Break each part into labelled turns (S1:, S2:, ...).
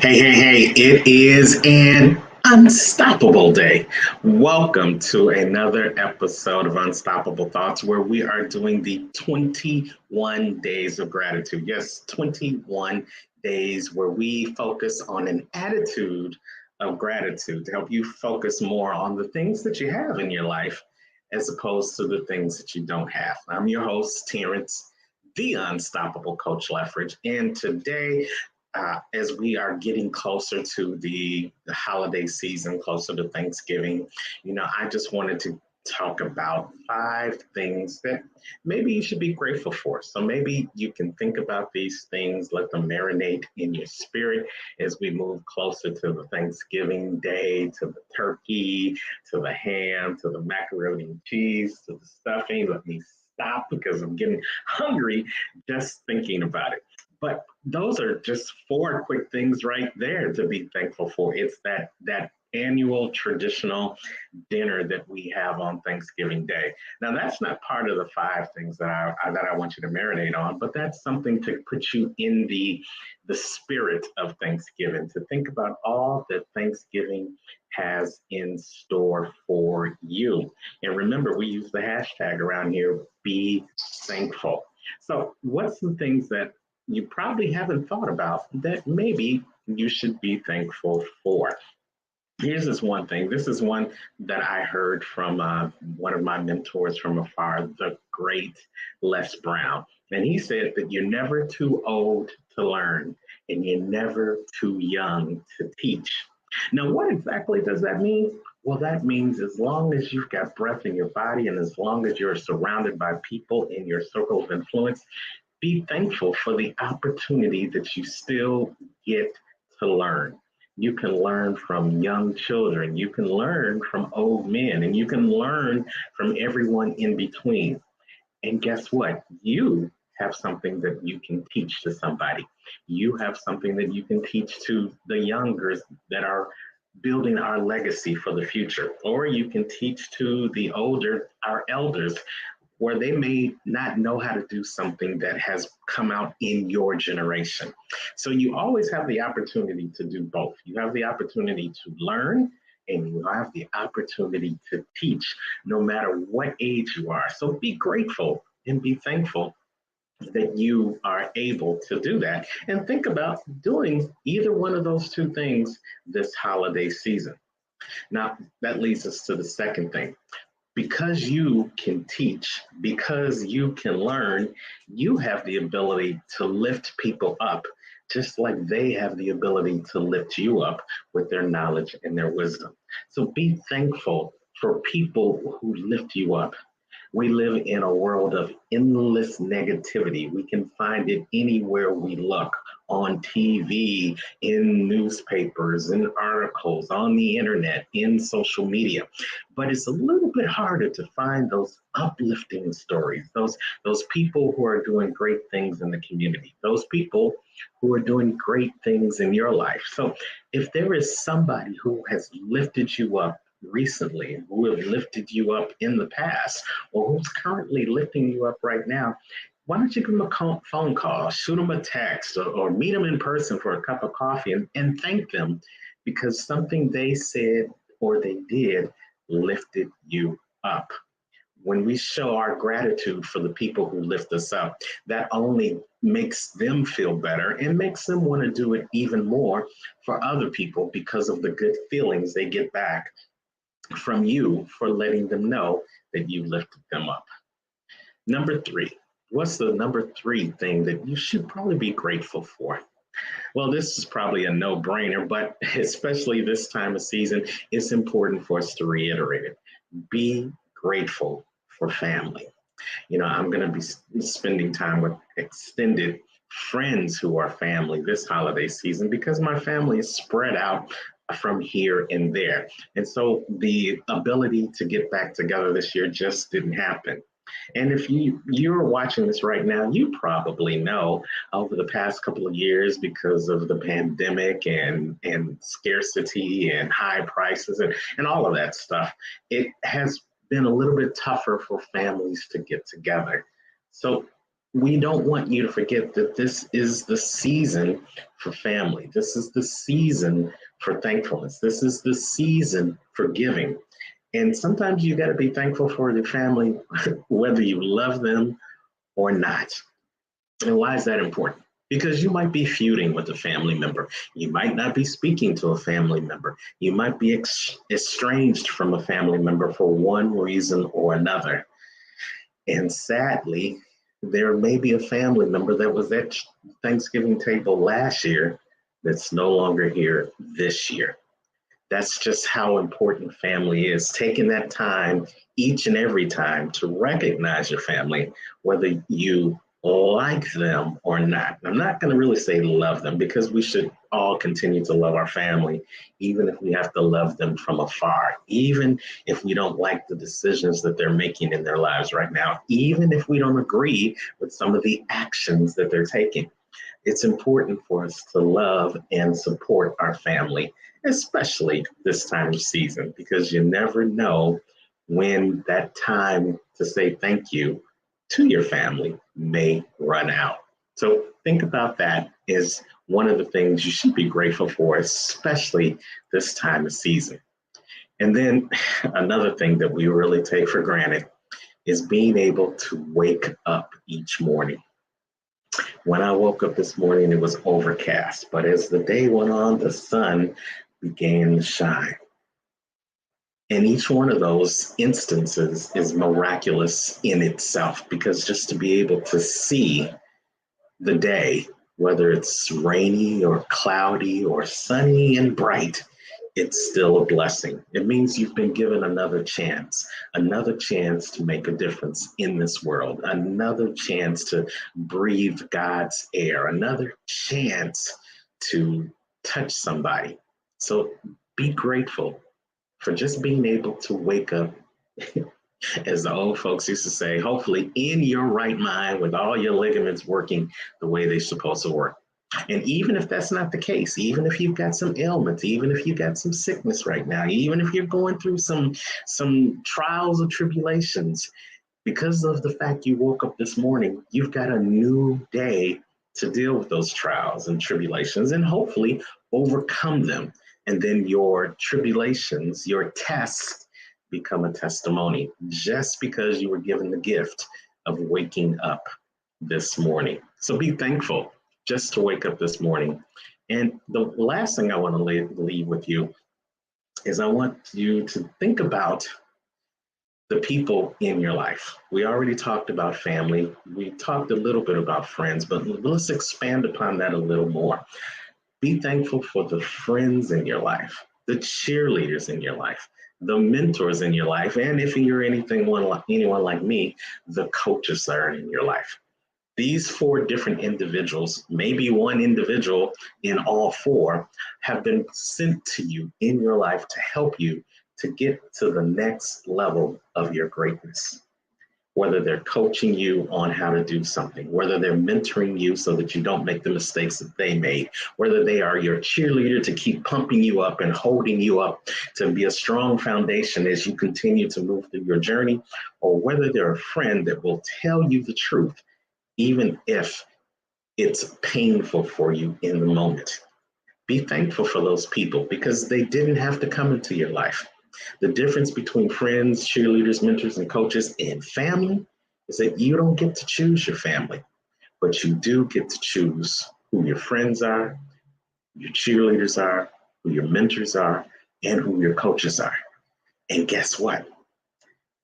S1: Hey, it is an unstoppable day. Welcome to another episode of Unstoppable Thoughts, where we are doing the 21 days of gratitude. Yes, 21 days where we focus on an attitude of gratitude to help you focus more on the things that you have in your life as opposed to the things that you don't have. I'm your host, Terrence, the Unstoppable Coach Leffridge, and today as we are getting closer to the holiday season, closer to Thanksgiving, I just wanted to talk about 5 things that maybe you should be grateful for. So maybe you can think about these things, let them marinate in your spirit as we move closer to the Thanksgiving day, to the turkey, to the ham, to the macaroni and cheese, to the stuffing. Let me stop because I'm getting hungry just thinking about it. But those are just 4 quick things right there to be thankful for. It's that annual traditional dinner that we have on Thanksgiving Day. Now that's not part of the 5 things that I want you to marinate on, but that's something to put you in the spirit of Thanksgiving, to think about all that Thanksgiving has in store for you. And remember, we use the hashtag around here, be thankful. So what's some things that you probably haven't thought about that maybe you should be thankful for? Here's this one thing. This is one that I heard from one of my mentors from afar, the great Les Brown. And he said that you're never too old to learn and you're never too young to teach. Now, what exactly does that mean? Well, that means as long as you've got breath in your body and as long as you're surrounded by people in your circle of influence, be thankful for the opportunity that you still get to learn. You can learn from young children, you can learn from old men, and you can learn from everyone in between. And guess what? You have something that you can teach to somebody. You have something that you can teach to the youngers that are building our legacy for the future. Or you can teach to the older, our elders, where they may not know how to do something that has come out in your generation. So you always have the opportunity to do both. You have the opportunity to learn and you have the opportunity to teach no matter what age you are. So be grateful and be thankful that you are able to do that. And think about doing either one of those 2 things this holiday season. Now, that leads us to the second thing. Because you can teach, because you can learn, you have the ability to lift people up, just like they have the ability to lift you up with their knowledge and their wisdom. So be thankful for people who lift you up. We live in a world of endless negativity. We can find it anywhere we look, on TV, in newspapers, in articles, on the internet, in social media. But it's a little bit harder to find those uplifting stories, those people who are doing great things in the community, those people who are doing great things in your life. So if there is somebody who has lifted you up recently, who have lifted you up in the past, or who's currently lifting you up right now, why don't you give them a phone call, shoot them a text, or meet them in person for a cup of coffee and thank them because something they said or they did lifted you up. When we show our gratitude for the people who lift us up, that only makes them feel better and makes them want to do it even more for other people because of the good feelings they get back from you for letting them know that you lifted them up. Number 3, what's the number 3 thing that you should probably be grateful for? Well, this is probably a no brainer, but especially this time of season, it's important for us to reiterate it. Be grateful for family. I'm going to be spending time with extended friends who are family this holiday season because my family is spread out from here and there. And so the ability to get back together this year just didn't happen. And if you're watching this right now, you probably know over the past couple of years, because of the pandemic and scarcity and high prices and all of that stuff, it has been a little bit tougher for families to get together. So we don't want you to forget that this is the season for family. This is the season for thankfulness. This is the season for giving. And sometimes you got to be thankful for the family, whether you love them or not. And why is that important? Because you might be feuding with a family member. You might not be speaking to a family member. You might be estranged from a family member for one reason or another. And sadly, there may be a family member that was at Thanksgiving table last year that's no longer here this year. That's just how important family is. Taking that time each and every time to recognize your family, whether you like them or not. I'm not going to really say love them because we should all continue to love our family, even if we have to love them from afar, even if we don't like the decisions that they're making in their lives right now, even if we don't agree with some of the actions that they're taking. It's important for us to love and support our family, especially this time of season, because you never know when that time to say thank you to your family may run out. So think about that as one of the things you should be grateful for, especially this time of season. And then another thing that we really take for granted is being able to wake up each morning. When I woke up this morning, it was overcast, but as the day went on, the sun began to shine. And each one of those instances is miraculous in itself because just to be able to see the day, whether it's rainy or cloudy or sunny and bright, it's still a blessing. It means you've been given another chance to make a difference in this world, another chance to breathe God's air, another chance to touch somebody. So be grateful for just being able to wake up, as the old folks used to say, hopefully in your right mind with all your ligaments working the way they're supposed to work. And even if that's not the case, even if you've got some ailments, even if you've got some sickness right now, even if you're going through some trials or tribulations, because of the fact you woke up this morning, you've got a new day to deal with those trials and tribulations and hopefully overcome them. And then your tribulations, your tests become a testimony just because you were given the gift of waking up this morning. So be thankful just to wake up this morning. And the last thing I want to leave with you is I want you to think about the people in your life. We already talked about family. We talked a little bit about friends, but let's expand upon that a little more. Be thankful for the friends in your life, the cheerleaders in your life, the mentors in your life, and if you're anyone like me, the coaches that are in your life. These four different individuals, maybe one individual in all four, have been sent to you in your life to help you to get to the next level of your greatness. Whether they're coaching you on how to do something, whether they're mentoring you so that you don't make the mistakes that they made, whether they are your cheerleader to keep pumping you up and holding you up to be a strong foundation as you continue to move through your journey, or whether they're a friend that will tell you the truth even if it's painful for you in the moment. Be thankful for those people because they didn't have to come into your life. The difference between friends, cheerleaders, mentors, and coaches and family is that you don't get to choose your family, but you do get to choose who your friends are, who your cheerleaders are, who your mentors are, and who your coaches are. And guess what?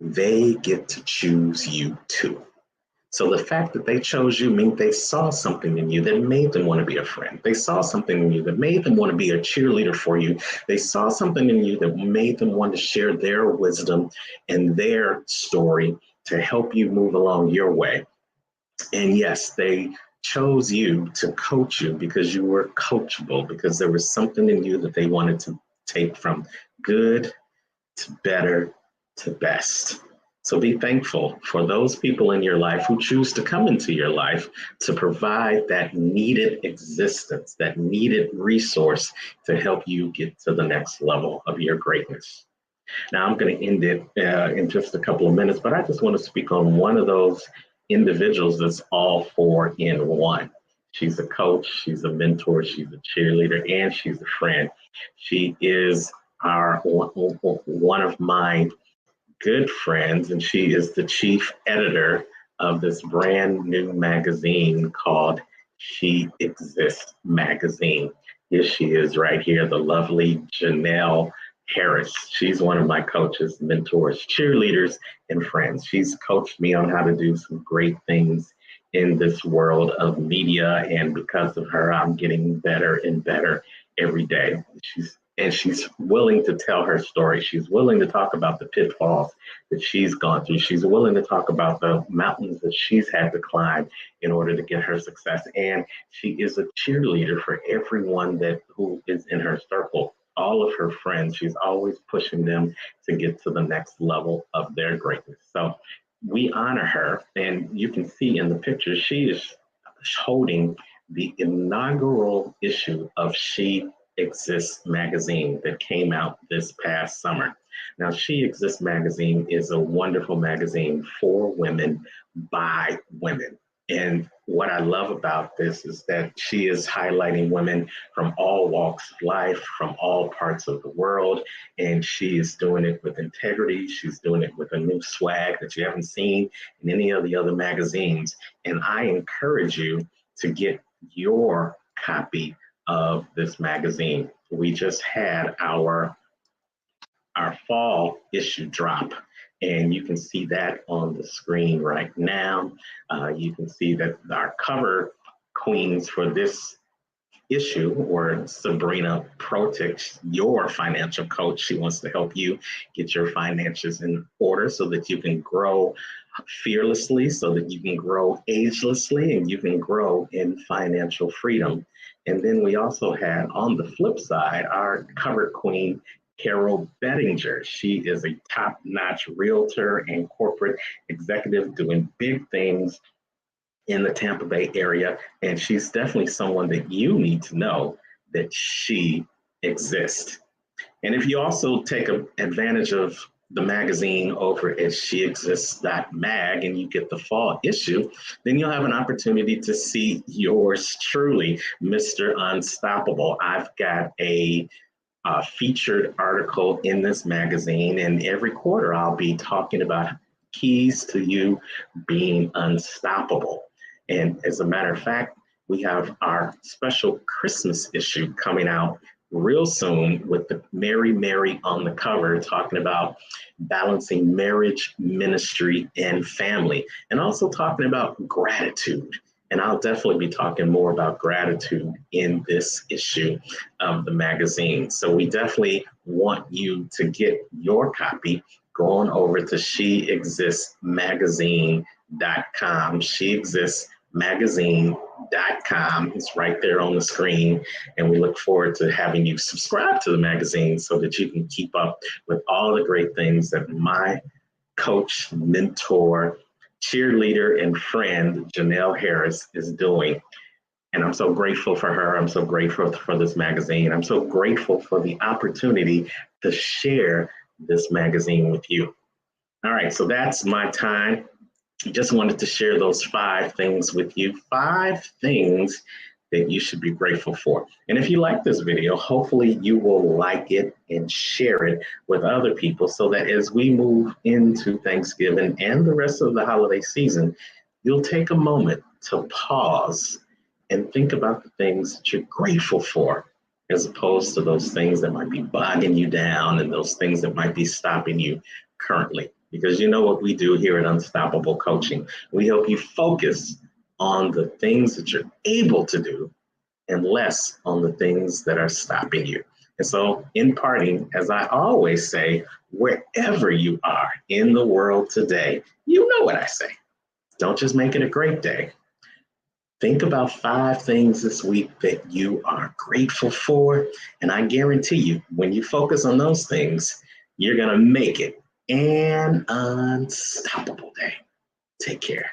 S1: They get to choose you too. So the fact that they chose you means they saw something in you that made them want to be a friend. They saw something in you that made them want to be a cheerleader for you. They saw something in you that made them want to share their wisdom and their story to help you move along your way. And yes, they chose you to coach you because you were coachable, because there was something in you that they wanted to take from good to better to best. So be thankful for those people in your life who choose to come into your life to provide that needed existence, that needed resource to help you get to the next level of your greatness. Now, I'm going to end it in just a couple of minutes, but I just want to speak on one of those individuals that's all four in one. She's a coach, she's a mentor, she's a cheerleader, and she's a friend. She is our one of my good friends, and she is the chief editor of this brand new magazine called She Exists Magazine. Here she is right here, the lovely Janelle Harris. She's one of my coaches, mentors, cheerleaders, and friends. She's coached me on how to do some great things in this world of media, and because of her, I'm getting better and better every day. She's willing to tell her story. She's willing to talk about the pitfalls that she's gone through. She's willing to talk about the mountains that she's had to climb in order to get her success. And she is a cheerleader for everyone who is in her circle. All of her friends, she's always pushing them to get to the next level of their greatness. So we honor her, and you can see in the picture, she is holding the inaugural issue of She Exists magazine that came out this past summer. Now, She Exists magazine is a wonderful magazine for women by women. And what I love about this is that she is highlighting women from all walks of life, from all parts of the world. And she is doing it with integrity. She's doing it with a new swag that you haven't seen in any of the other magazines. And I encourage you to get your copy of this magazine. We just had our fall issue drop, and you can see that on the screen right now. You can see that our cover queens for this issue were Sabrina Protich, your financial coach. She wants to help you get your finances in order so that you can grow fearlessly, so that you can grow agelessly, and you can grow in financial freedom. And then we also had on the flip side our cover queen, Carol Bettinger. She is a top-notch realtor and corporate executive doing big things in the Tampa Bay area. And she's definitely someone that you need to know that she exists. And if you also take advantage of the magazine over at sheexists.mag and you get the fall issue, then you'll have an opportunity to see yours truly, Mr. Unstoppable. I've got a featured article in this magazine, and every quarter I'll be talking about keys to you being unstoppable. And as a matter of fact, we have our special Christmas issue coming out real soon with the Mary Mary on the cover, talking about balancing marriage, ministry, and family, and also talking about gratitude. And I'll definitely be talking more about gratitude in this issue of the magazine. So we definitely want you to get your copy going over to sheexistsmagazine.com. sheexistsmagazine.com. It's right there on the screen. And we look forward to having you subscribe to the magazine so that you can keep up with all the great things that my coach, mentor, cheerleader, and friend, Janelle Harris, is doing. And I'm so grateful for her. I'm so grateful for this magazine. I'm so grateful for the opportunity to share this magazine with you. All right, so that's my time. Just wanted to share those 5 things with you. 5 things that you should be grateful for. And if you like this video, hopefully you will like it and share it with other people so that as we move into Thanksgiving and the rest of the holiday season, you'll take a moment to pause and think about the things that you're grateful for, as opposed to those things that might be bogging you down and those things that might be stopping you currently. Because you know what we do here at Unstoppable Coaching. We help you focus on the things that you're able to do and less on the things that are stopping you. And so in parting, as I always say, wherever you are in the world today, you know what I say. Don't just make it a great day. Think about 5 things this week that you are grateful for. And I guarantee you, when you focus on those things, you're going to make it an unstoppable day. Take care.